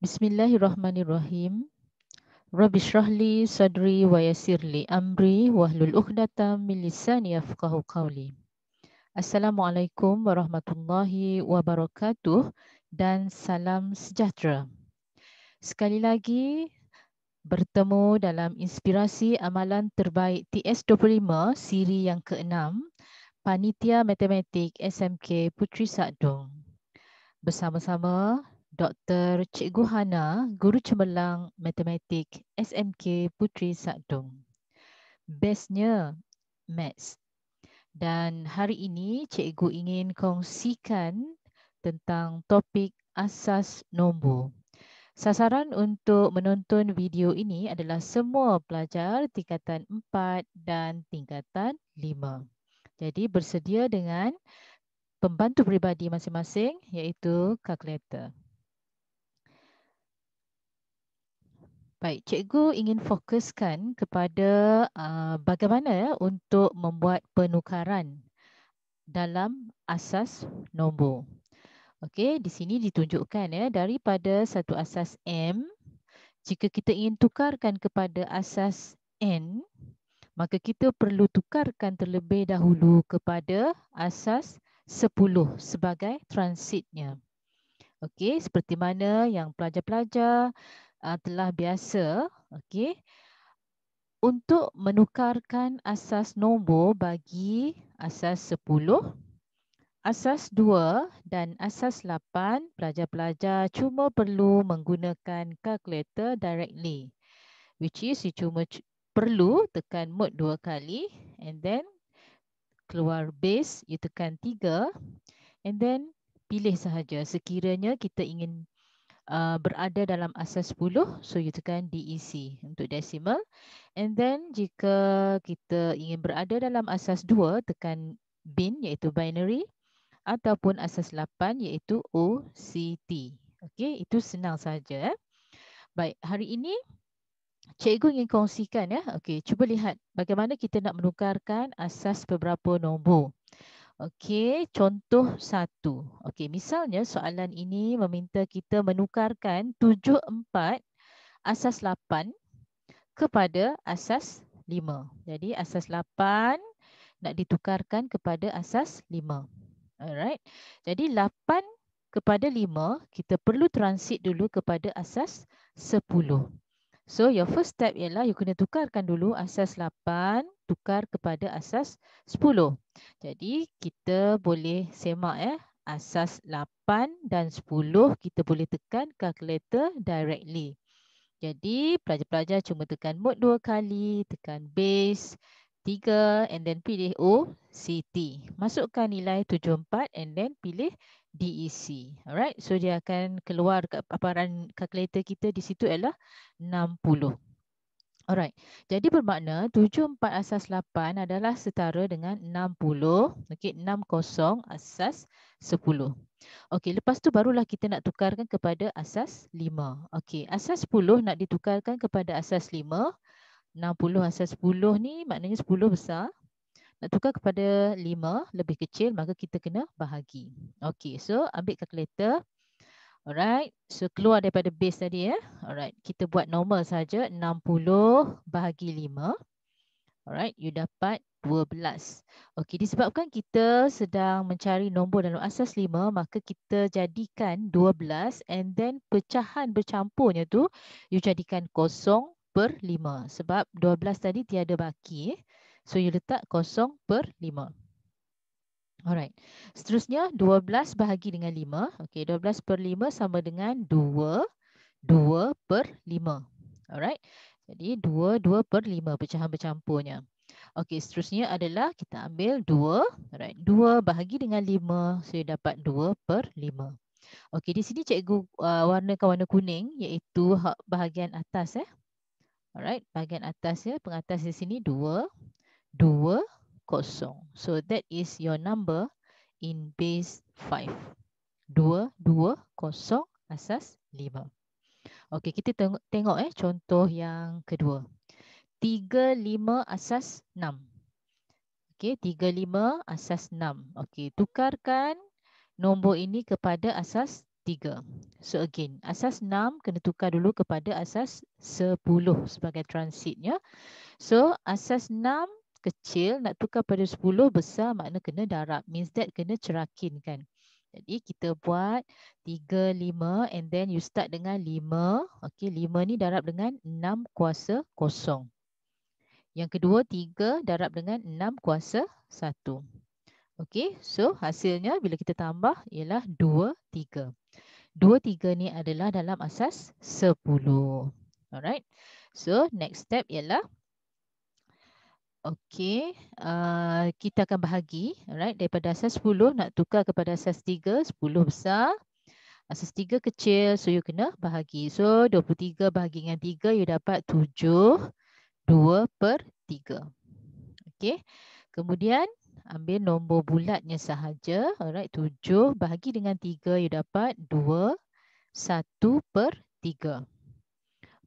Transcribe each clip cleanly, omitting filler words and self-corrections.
Bismillahirrahmanirrahim. Rabbi shrahli sadri wa yassirli amri wahlul 'uqdatam min lisani yafqahu qawli. Assalamualaikum warahmatullahi wabarakatuh dan salam sejahtera. Sekali lagi bertemu dalam Inspirasi Amalan Terbaik TS25 siri yang ke-6 Panitia Matematik SMK Puteri Sakdong. Bersama-sama Dr. Cikgu Hana, Guru Cemerlang Matematik SMK Puteri Sakdong. Bestnya Maths. Dan hari ini cikgu ingin kongsikan tentang topik asas nombor. Sasaran untuk menonton video ini adalah semua pelajar tingkatan 4 dan tingkatan 5. Jadi bersedia dengan pembantu peribadi masing-masing iaitu kalkulator. Baik, cikgu ingin fokuskan kepada bagaimana untuk membuat penukaran dalam asas nombor. Okey, di sini ditunjukkan daripada satu asas M, jika kita ingin tukarkan kepada asas N, maka kita perlu tukarkan terlebih dahulu kepada asas 10 sebagai transitnya. Okey, seperti mana yang pelajar-pelajar telah biasa, okey, untuk menukarkan asas nombor bagi asas 10, asas 2 dan asas 8, pelajar-pelajar cuma perlu menggunakan calculator directly, which is you cuma perlu tekan mode 2 kali and then keluar base, you tekan 3 and then pilih sahaja sekiranya kita ingin berada dalam asas 10, so you tekan DEC untuk decimal. And then jika kita ingin berada dalam asas 2, tekan bin iaitu binary ataupun asas 8 iaitu OCT. Okey, itu senang saja. Baik, hari ini cikgu ingin kongsikan Okey, cuba lihat bagaimana kita nak menukarkan asas beberapa nombor. Okey, contoh 1. Okey, misalnya soalan ini meminta kita menukarkan 74 asas 8 kepada asas 5. Jadi asas 8 nak ditukarkan kepada asas 5. Alright. Jadi 8 kepada 5 kita perlu transit dulu kepada asas 10. So your first step ialah you kena tukarkan dulu asas 8 tukar kepada asas 10. Jadi kita boleh semak asas 8 dan 10 kita boleh tekan calculator directly. Jadi pelajar-pelajar cuma tekan mode 2 kali, tekan base 3 and then pilih OCT. Masukkan nilai 74 and then pilih DEC. Alright, so dia akan keluar paparan kalkulator kita di situ ialah 60. Alright, jadi bermakna 74 asas 8 adalah setara dengan 60. Okey, 60 asas 10. Okey, lepas tu barulah kita nak tukarkan kepada asas 5. Okey, asas 10 nak ditukarkan kepada asas 5. 60 asas 10 ni maknanya 10 besar. Nak tukar kepada 5 lebih kecil, maka kita kena bahagi. Okey, so ambil kalkulator. Alright, so keluar daripada base tadi Alright, kita buat normal saja. 60 bahagi 5. Alright, you dapat 12. Okey, disebabkan kita sedang mencari nombor dalam asas 5, maka kita jadikan 12 and then pecahan bercampurnya tu you jadikan 0/5 sebab 12 tadi tiada baki. So you letak 0/5. Alright. Seterusnya 12 bahagi dengan 5. Okey, 12/5 sama dengan 2. 2/5. Alright. Jadi 2/5 pecahan bercampurnya. Okey, seterusnya adalah kita ambil 2. Alright, 2 bahagi dengan 5, so dapat 2/5. Okey, di sini cikgu warnakan warna kuning iaitu bahagian atas Alright, bahagian atas pengatas di sini 2, 2, 0. So that is your number in base 5. 2, 2, 0 asas 5. Okey, kita tengok contoh yang kedua. 3, 5 asas 6. Okey, 3, 5 asas 6. Okey, tukarkan nombor ini kepada asas 3. So again, asas 6 kena tukar dulu kepada asas 10 sebagai transitnya. So asas 6 kecil nak tukar pada 10 besar, makna kena darab. Means that kena cerakin kan. Jadi kita buat 3, 5 and then you start dengan 5. Okay, 5 ni darab dengan 6 kuasa kosong. Yang kedua 3 darab dengan 6 kuasa 1. Okay, so hasilnya bila kita tambah ialah 2, 3. 2, 3 ni adalah dalam asas 10. Alright. So next step ialah okay, kita akan bahagi, alright, daripada asas 10 nak tukar kepada asas 3, 10 besar. Asas 3 kecil, so you kena bahagi. So 23 bahagi dengan 3, you dapat 7, 2/3. Okay, kemudian ambil nombor bulatnya sahaja. Alright, 7 bahagi dengan 3, you dapat 2, 1/3.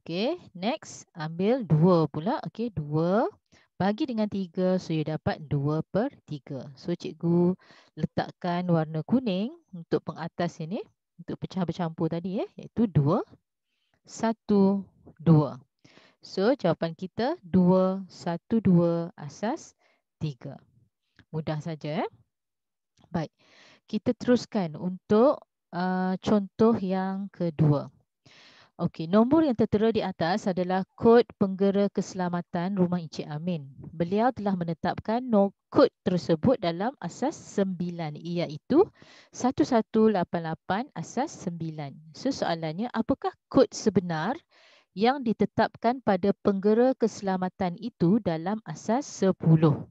Okay, next ambil 2 pula. Okay, 2 bagi dengan 3, so you dapat 2/3. So cikgu letakkan warna kuning untuk pengatas ini, untuk pecah bercampur tadi iaitu 2, 1, 2. So jawapan kita 2, 1, 2 asas 3. Mudah saja. Baik, kita teruskan untuk contoh yang kedua. Okey, nombor yang tertera di atas adalah kod penggera keselamatan rumah Encik Amin. Beliau telah menetapkan kod tersebut dalam asas 9 iaitu 1188 asas 9. So soalannya, apakah kod sebenar yang ditetapkan pada penggera keselamatan itu dalam asas 10?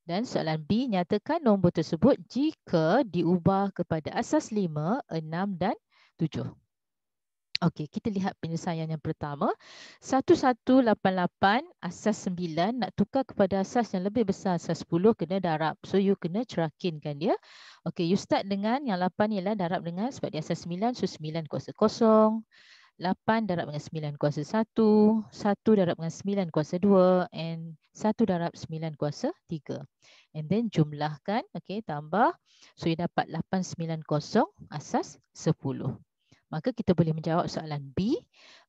Dan soalan B, nyatakan nombor tersebut jika diubah kepada asas 5, 6 dan 7. Okey, kita lihat penyelesaian yang pertama. 1188 asas 9 nak tukar kepada asas yang lebih besar, asas 10 kena darab. So you kena cerakinkan dia. Okey, you start dengan yang 8 ialah darab dengan sebab dia asas 9, so 9 kuasa kosong. 8 darab dengan 9 kuasa 1, 1 darab dengan 9 kuasa 2 and 1 darab 9 kuasa 3. And then jumlahkan, okey, tambah. So you dapat 890 asas 10. Maka kita boleh menjawab soalan B.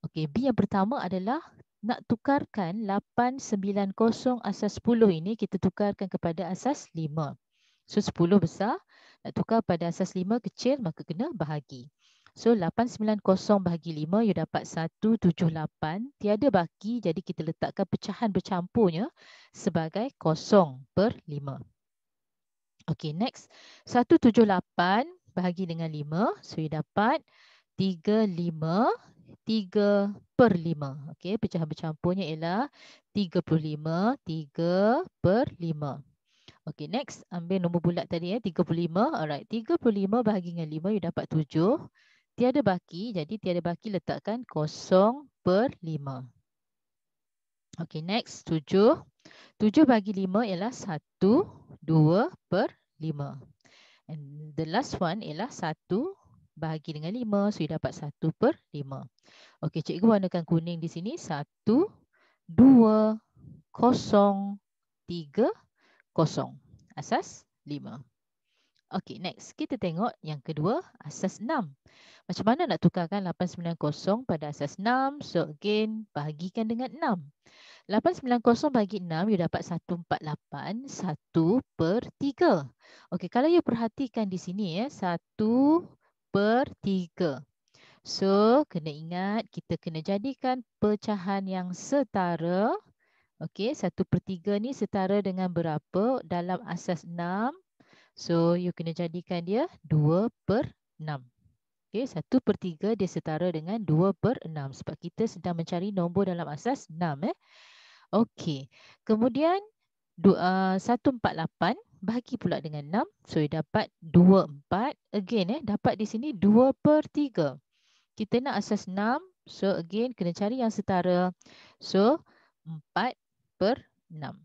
Okey, B yang pertama adalah nak tukarkan 890 asas 10 ini kita tukarkan kepada asas 5. So 10 besar, nak tukar pada asas 5 kecil, maka kena bahagi. So 890 bahagi 5, you dapat 178. Tiada baki, jadi kita letakkan pecahan bercampurnya sebagai 0/5. Okey, next. 178 bahagi dengan 5, so you dapat 35, 3/5. Okey, pecahan bercampurnya ialah 35, 3/5. Okey, next. Ambil nombor bulat tadi 35. Alright, 35 bahagi dengan 5, you dapat 7. Tiada baki, jadi tiada baki letakkan 0/5. Okey, next. 7. 7 bahagi 5 ialah 1, 2/5. And the last one ialah 1 bahagi dengan 5, so you dapat 1/5. Okey, cikgu warnakan kuning di sini. 1, 2, 0, 3, 0. Asas 5. Okey, next. Kita tengok yang kedua, asas 6. Macam mana nak tukarkan 890 pada asas 6? So again, bahagikan dengan 6. 890 bagi 6, you dapat 148, 1/3. Okey, kalau you perhatikan di sini 1/3. So, kena ingat kita kena jadikan pecahan yang setara. Okey, 1/3 ni setara dengan berapa dalam asas 6? So, you kena jadikan dia 2/6. Okey, 1/3 dia setara dengan 2/6 sebab kita sedang mencari nombor dalam asas 6. Okey, kemudian 148 bahagi pula dengan 6. So, you dapat 24. Again, dapat di sini 2/3. Kita nak asas 6. So, again, kena cari yang setara. So, 4/6.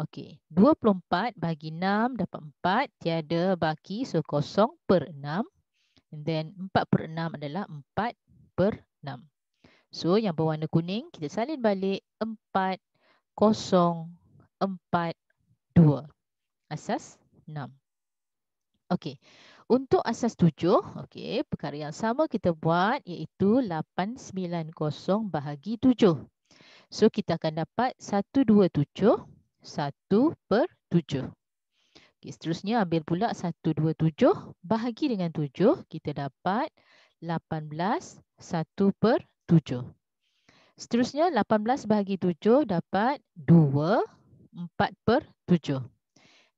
Okey, 24 bahagi 6 dapat 4. Tiada baki, so 0/6. And then 4/6 adalah 4/6. So, yang berwarna kuning, kita salin balik 4, 0, 4, 2. Asas 6. Okey, untuk asas 7, okey, perkara yang sama kita buat iaitu 890 bahagi 7. So kita akan dapat 127 1/7. Okey, seterusnya ambil pula 127 bahagi dengan 7, kita dapat 18 1/7. Seterusnya 18 bahagi 7 dapat 2 4/7.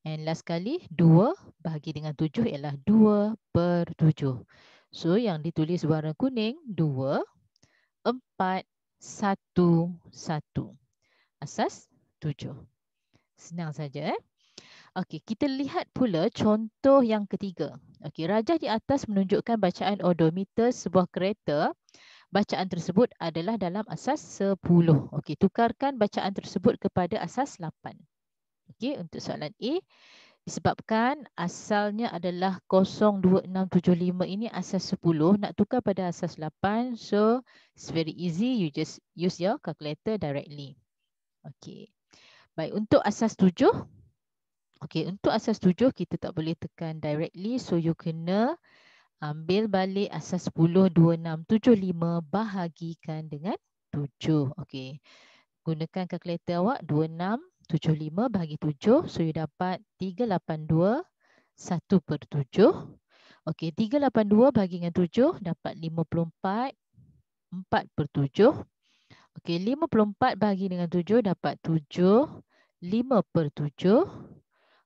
And last kali 2 bahagi dengan 7 ialah 2/7. So yang ditulis warna kuning 2 4 1 1. Asas 7. Senang saja Okey, kita lihat pula contoh yang ketiga. Okey, rajah di atas menunjukkan bacaan odometer sebuah kereta. Bacaan tersebut adalah dalam asas 10. Okey, tukarkan bacaan tersebut kepada asas 8. Okey, untuk soalan A, disebabkan asalnya adalah 02675 ini asas 10, nak tukar pada asas 8. So, it's very easy. You just use your calculator directly. Okey. Baik, untuk asas 7. Okey, untuk asas 7 kita tak boleh tekan directly. So, you kena ambil balik asas 10, 2675 bahagikan dengan 7. Okey. Gunakan kalkulator awak 2675 bahagi 7. So, you dapat 382 1/7. Okey, 382 bahagi dengan 7 dapat 54 4/7. Okey, 54 bahagi dengan 7 dapat 7 5/7.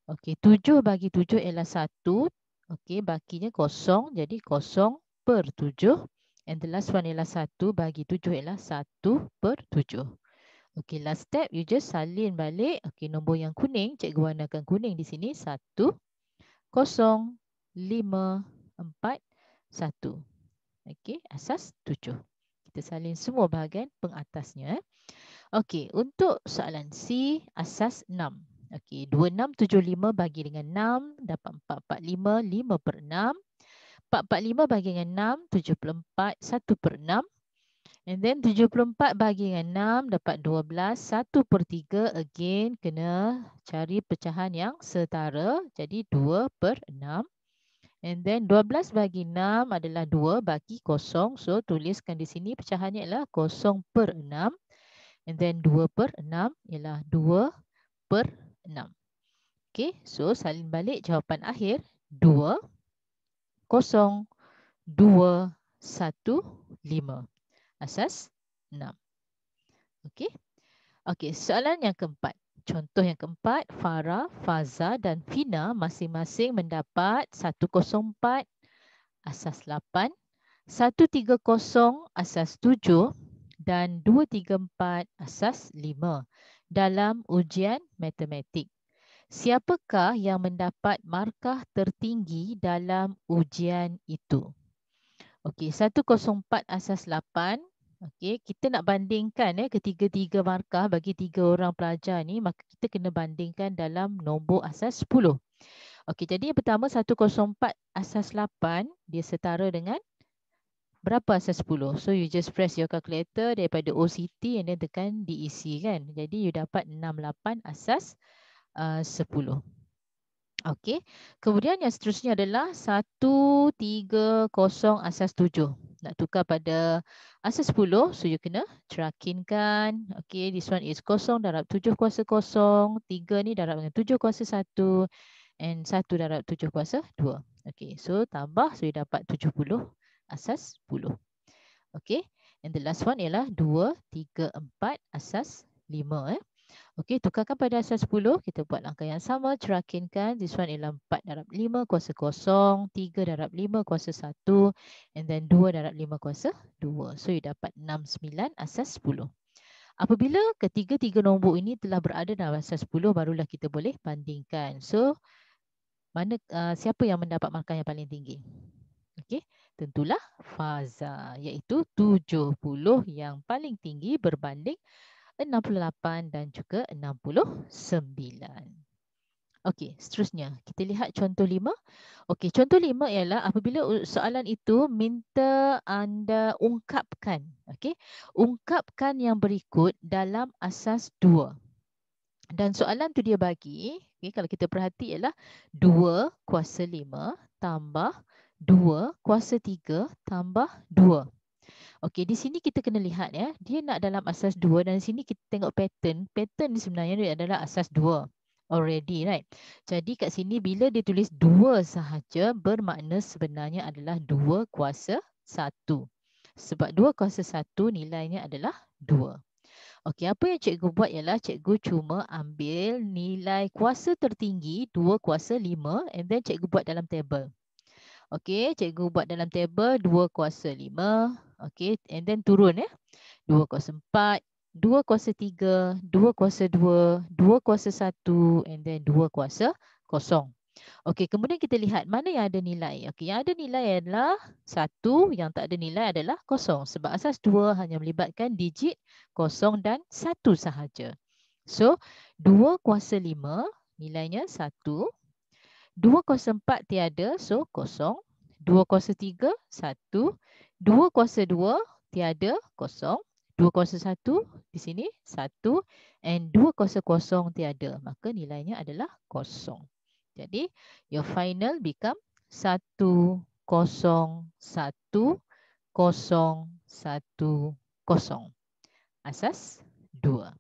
Okey, 7 bagi 7 ialah 1. Okey, bakinya kosong. Jadi 0/7. And the last one ialah 1 bagi 7 ialah 1/7. Okey, last step you just salin balik. Okey, nombor yang kuning, cikgu warnakan kuning di sini 1 0 5 4 1. Okey, asas 7. Kita salin semua bahagian pengatasnya. Okey, untuk soalan C, asas 6. Okey, 2675 bagi dengan 6 dapat 445 5/6. 445 bagi dengan 6 74 1/6. And then 74 bagi dengan 6 dapat 12 1/3. Again kena cari pecahan yang setara. Jadi 2/6. And then 12 bagi 6 adalah 2 bagi 0. So tuliskan di sini pecahannya ialah 0/6. And then 2/6 ialah 2/6. Okay, so salin balik jawapan akhir 2 0 2 1 5. Asas 6. Okey. Okey, soalan yang keempat. Contoh yang keempat, Farah, Faza dan Fina masing-masing mendapat 104 asas 8, 130 asas 7 dan 234 asas 5 dalam ujian matematik. Siapakah yang mendapat markah tertinggi dalam ujian itu? Okey, 104 asas 8. Okey, kita nak bandingkan ketiga-tiga markah bagi 3 orang pelajar ni, maka kita kena bandingkan dalam nombor asas 10. Okey, jadi yang pertama 104 asas 8 dia setara dengan berapa asas 10? So you just press your calculator daripada OCT and then tekan DEC kan. Jadi you dapat 68 asas 10. Okey. Kemudian yang seterusnya adalah 130 asas 7. Nak tukar pada asas 10, so you kena terakinkan. Okey, this one is 0 darab 7 kuasa 0. 3 ni darab dengan 7 kuasa 1. And 1 darab 7 kuasa 2. Okey, so tambah, so you dapat 70 asas 10. Okey, and the last one ialah 2, 3, 4 asas 5. Okey, tukarkan pada asas 10. Kita buat langkah yang sama. Terakinkan. This one ialah 4 darab 5 kuasa 0. 3 darab 5 kuasa 1. And then 2 darab 5 kuasa 2. So, you dapat 69 asas 10. Apabila ketiga-tiga nombor ini telah berada dalam asas 10, barulah kita boleh bandingkan. So, siapa yang mendapat markah yang paling tinggi? Okey, tentulah Faza. Iaitu 70 yang paling tinggi berbanding 68 dan juga 69. Okey, seterusnya kita lihat contoh 5. Okey, contoh 5 ialah apabila soalan itu minta anda ungkapkan, okey, ungkapkan yang berikut dalam asas 2. Dan soalan tu dia bagi, okay, kalau kita perhati ialah 2 kuasa 5 tambah 2 kuasa 3 tambah 2. Okey, di sini kita kena lihat ya, dia nak dalam asas 2 dan di sini kita tengok pattern. Pattern ni sebenarnya dia adalah asas 2 already, right? Jadi kat sini bila dia tulis 2 sahaja bermakna sebenarnya adalah 2 kuasa 1. Sebab 2 kuasa 1 nilainya adalah 2. Okey, apa yang cikgu buat ialah cikgu cuma ambil nilai kuasa tertinggi 2 kuasa 5 and then cikgu buat dalam table. Okey, cikgu buat dalam table 2 kuasa 5. Okey, and then turun ya. 2 kuasa 4, 2 kuasa 3, 2 kuasa 2, 2 kuasa 1 and then 2 kuasa 0. Okey, kemudian kita lihat mana yang ada nilai. Okey, yang ada nilai adalah 1, yang tak ada nilai adalah 0. Sebab asas 2 hanya melibatkan digit 0 dan 1 sahaja. So, 2 kuasa 5 nilainya 1. 2 kuasa 4 tiada, so 0. 2 kuasa 3, 1. 2 kuasa 2 tiada, 0. 2 kuasa 1 di sini 1 and 2 kuasa 0 tiada, maka nilainya adalah 0. Jadi your final become 1 0 1 0 1 0. Asas 2.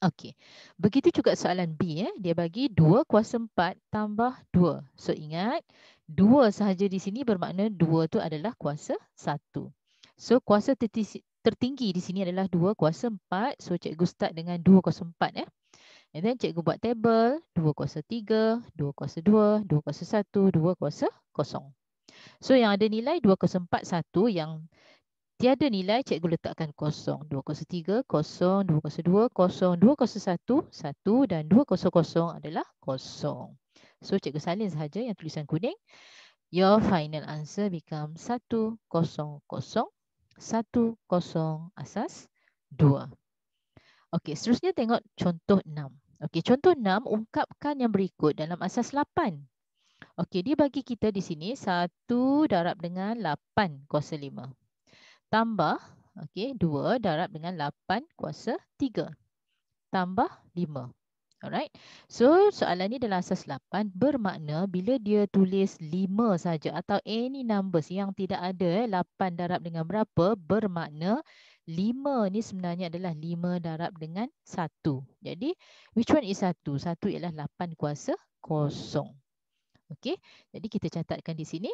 Okey. Begitu juga soalan B dia bagi 2 kuasa 4 tambah 2. So ingat 2 sahaja di sini bermakna 2 tu adalah kuasa 1. So kuasa tertinggi di sini adalah 2 kuasa 4. So cikgu start dengan 2 kuasa 4 And then cikgu buat table 2 kuasa 3, 2 kuasa 2, 2 kuasa 1, 2 kuasa 0. So yang ada nilai 2 kuasa 4 1, yang tiada nilai cikgu letakkan 0. 2 kuasa 3, 0, 2 kuasa 2, 0, 2 kuasa 1, 1 dan 2 kuasa 0 adalah 0. So cikgu salin sahaja yang tulisan kuning. Your final answer become 1 0 0 1 0 asas 2. Okey, seterusnya tengok contoh 6. Okey, contoh 6 ungkapkan yang berikut dalam asas 8. Okey, dia bagi kita di sini 1 darab dengan 8 kuasa 5. Tambah, okey, 2 darab dengan 8 kuasa 3. Tambah 5. Alright. So, soalan ni dalam asas 8 bermakna bila dia tulis 5 saja atau any numbers yang tidak ada 8 darab dengan berapa, bermakna 5 ni sebenarnya adalah 5 darab dengan 1. Jadi, which one is 1? 1 ialah 8 kuasa 0. Okey. Jadi, kita catatkan di sini.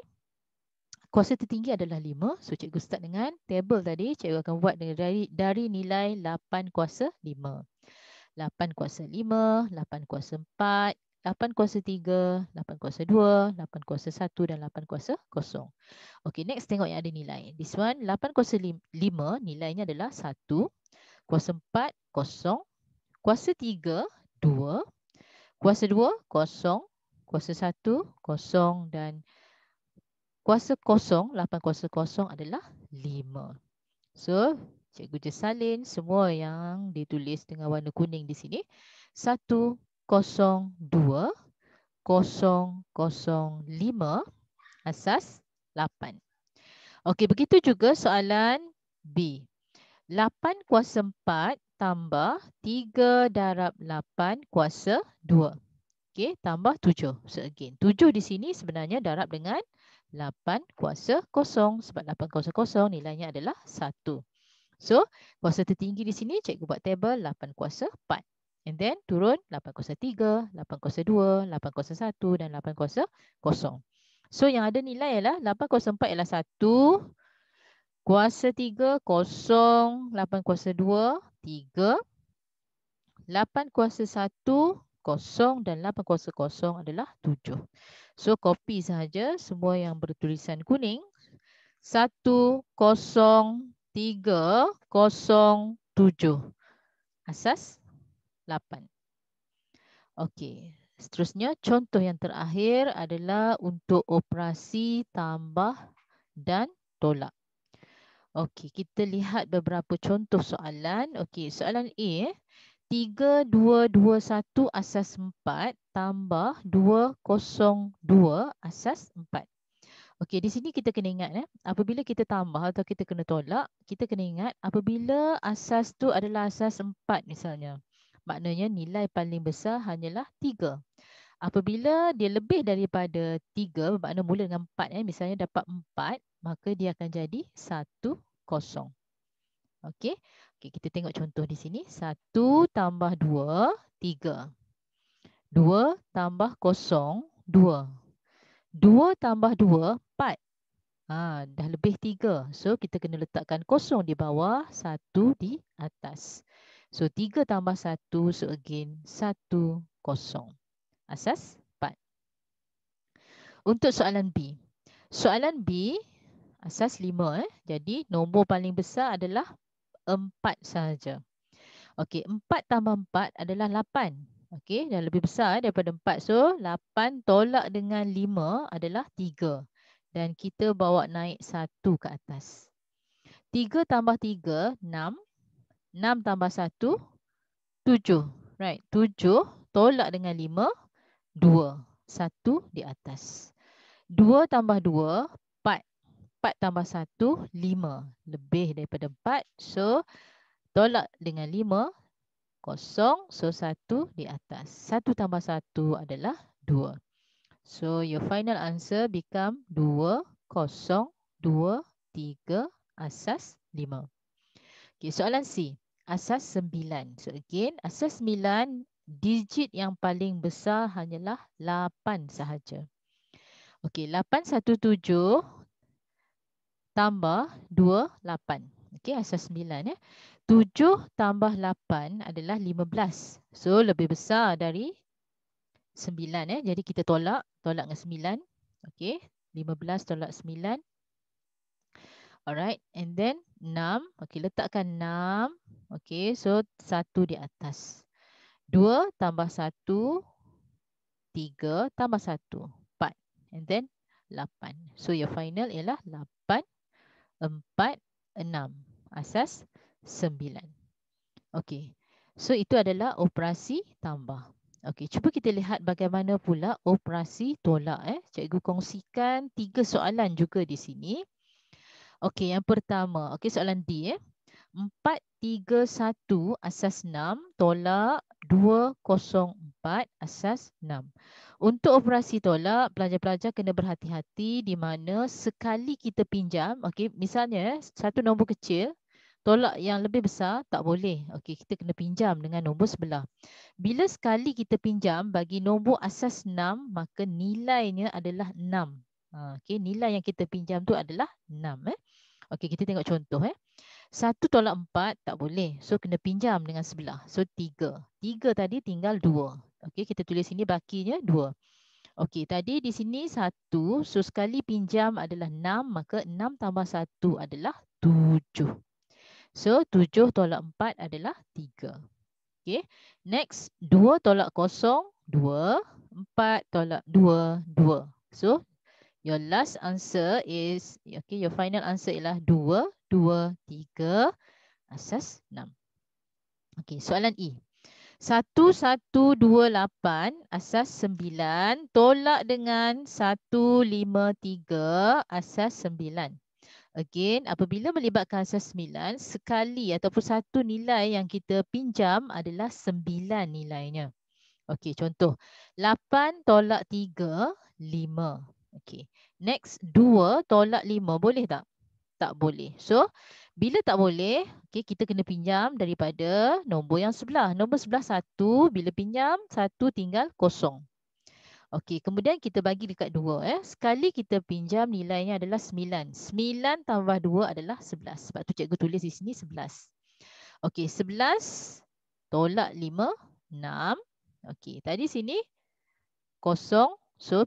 Kuasa tertinggi adalah 5. So, cikgu start dengan table tadi. Cikgu akan buat dari nilai 8 kuasa 5. 8 kuasa 5, 8 kuasa 4, 8 kuasa 3, 8 kuasa 2, 8 kuasa 1 dan 8 kuasa 0. Okey, next tengok yang ada nilai. This one, 8 kuasa 5 nilainya adalah 1. Kuasa 4, 0. Kuasa 3, 2. Kuasa 2, 0. Kuasa 1, 0 dan kuasa 0, 8 kuasa 0 adalah 5. So, cikgu je salin semua yang ditulis dengan warna kuning di sini. 1, 0, 2, 0, 0, 5, asas 8. Okey, begitu juga soalan B. 8 kuasa 4 tambah 3 darab 8 kuasa 2. Okey, tambah 7. So again, 7 di sini sebenarnya darab dengan 8 kuasa 0. Sebab 8 kuasa 0 nilainya adalah 1. So, kuasa tertinggi di sini cikgu buat table 8 kuasa 4. And then turun 8 kuasa 3, 8 kuasa 2, 8 kuasa 1 dan 8 kuasa 0. So, yang ada nilai ialah 8 kuasa 4 ialah 1. Kuasa 3, 0. 8 kuasa 2, 3. 8 kuasa 1, 0 dan 8 kuasa 0 adalah 7. So, copy sahaja semua yang bertulisan kuning. 1, 0, 3, 0, 7. Asas 8. Okey. Seterusnya, contoh yang terakhir adalah untuk operasi tambah dan tolak. Okey, kita lihat beberapa contoh soalan. Okey, soalan A. 3, 2, 2, 1 asas 4 tambah 2, 0, 2 asas 4. Okey, di sini kita kena ingat apabila kita tambah atau kita kena tolak, kita kena ingat apabila asas tu adalah asas 4 misalnya. Maknanya nilai paling besar hanyalah 3. Apabila dia lebih daripada 3, bermakna mula dengan 4, misalnya dapat 4, maka dia akan jadi 1, 0. Okey. Okey, kita tengok contoh di sini. 1 tambah 2, 3. 2 tambah 0, 2. 2 tambah 2, 4. Dah lebih 3. So, kita kena letakkan 0 di bawah, 1 di atas. So, 3 tambah 1, so again 1, 0. Asas 4. Untuk soalan B. Soalan B, asas 5. Jadi, nombor paling besar adalah 4 sahaja. Okey, 4 tambah 4 adalah 8. Okey, dah lebih besar daripada 4. So, 8 tolak dengan 5 adalah 3. Dan kita bawa naik 1 ke atas. 3 tambah 3, 6. 6 tambah 1, 7. Right, 7 tolak dengan 5, 2. 1 di atas. 2 tambah 2, 4. 4 tambah 1, 5. Lebih daripada 4. So, tolak dengan 5, 0. So, 1 di atas. 1 tambah 1 adalah 2. So, your final answer become 2, 0, 2, 3, asas 5. Okay, soalan C. Asas 9. So, again, asas 9, digit yang paling besar hanyalah 8 sahaja. Okey, 817 tambah 2, 8. Okey, asas 9. 7 tambah 8 adalah 15. So, lebih besar dari 9. Jadi, kita tolak dengan 9. Okey, 15 tolak 9. Alright, and then 6. Okey, letakkan 6. Okey, so 1 di atas. 2 tambah 1, 3 tambah 1, 4. And then 8. So, your final ialah 8, 4, 6. Asas 9. Okey, so itu adalah operasi tambah. Okey, cuba kita lihat bagaimana pula operasi tolak. Cikgu kongsikan 3 soalan juga di sini. Okey, yang pertama. Okey, soalan D. 4, 3, 1 asas 6 tolak 2, 0, 4 asas 6. Untuk operasi tolak, pelajar-pelajar kena berhati-hati di mana sekali kita pinjam, okey, misalnya satu nombor kecil, tolak yang lebih besar tak boleh. Okey, kita kena pinjam dengan nombor sebelah. Bila sekali kita pinjam bagi nombor asas 6, maka nilainya adalah 6. Okey, nilai yang kita pinjam tu adalah 6. Okey, kita tengok contoh. 1 tolak 4 tak boleh. So, kena pinjam dengan sebelah. So, 3. 3 tadi tinggal 2. Okey, kita tulis sini bakinya 2. Okey, tadi di sini 1. So, sekali pinjam adalah 6. Maka 6 tambah 1 adalah 7. So, 7 tolak 4 adalah 3. Okey, next. 2 tolak 0, 2. 4 tolak 2, 2. So, your last answer is, okay, your final answer ialah 2, 2, 3, asas 6. Okey, soalan E. 1, 1, 2, 8, asas 9, tolak dengan 1, 5, 3, asas 9. Again, apabila melibatkan asas 9, sekali ataupun satu nilai yang kita pinjam adalah 9 nilainya. Okey, contoh. 8 tolak 3, 5. Okey. Next, 2 tolak 5. Boleh tak? Tak boleh. So, bila tak boleh, okay, kita kena pinjam daripada nombor yang sebelah. Nombor sebelah 1, bila pinjam, 1 tinggal 0. Okey, kemudian kita bagi dekat 2. Sekali kita pinjam, nilainya adalah 9. 9 tambah 2 adalah 11. Sebab tu cikgu tulis di sini 11. Okey, 11 tolak 5, 6. Okey, tadi sini 0. So,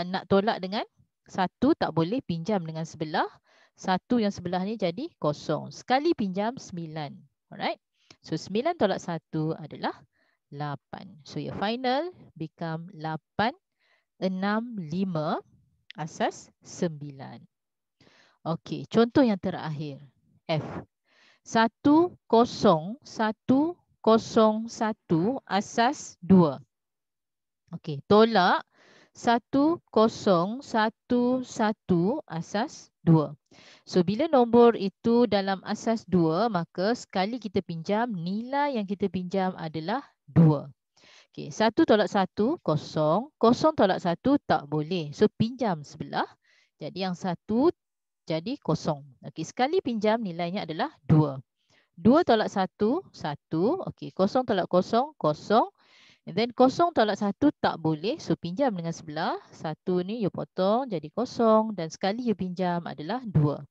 nak tolak dengan 1 tak boleh, pinjam dengan sebelah. 1 yang sebelah ni jadi 0. Sekali pinjam 9. Alright. So, 9 tolak 1 adalah 8. So, your final become 8, 6, 5, asas 9. Okey, contoh yang terakhir. F. 1, 0, 1, 0, 1, asas 2. Okey, tolak 1011 asas 2. So bila nombor itu dalam asas 2, maka sekali kita pinjam, nilai yang kita pinjam adalah 2. Okey, 1 tolak 1, kosong. Kosong tolak 1 tak boleh. So pinjam sebelah. Jadi yang 1 jadi kosong. Okey, sekali pinjam nilainya adalah 2. 2 tolak 1, 1. Okey, kosong tolak kosong, kosong. And then kosong tolak 1 tak boleh. So pinjam dengan sebelah. 1 ni you potong jadi kosong. Dan sekali you pinjam adalah 2.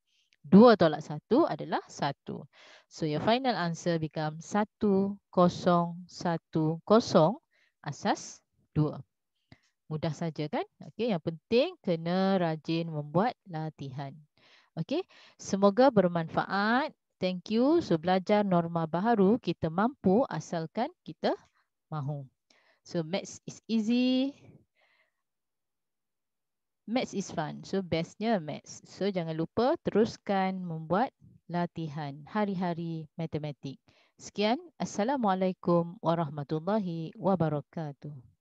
2 tolak 1 adalah 1. So your final answer become 1010 asas 2. Mudah saja kan? Okey, yang penting kena rajin membuat latihan. Okey, semoga bermanfaat. Thank you. So belajar norma baharu kita mampu asalkan kita mahu. So maths is easy. Maths is fun. So bestnya maths. So jangan lupa teruskan membuat latihan hari-hari matematik. Sekian. Assalamualaikum warahmatullahi wabarakatuh.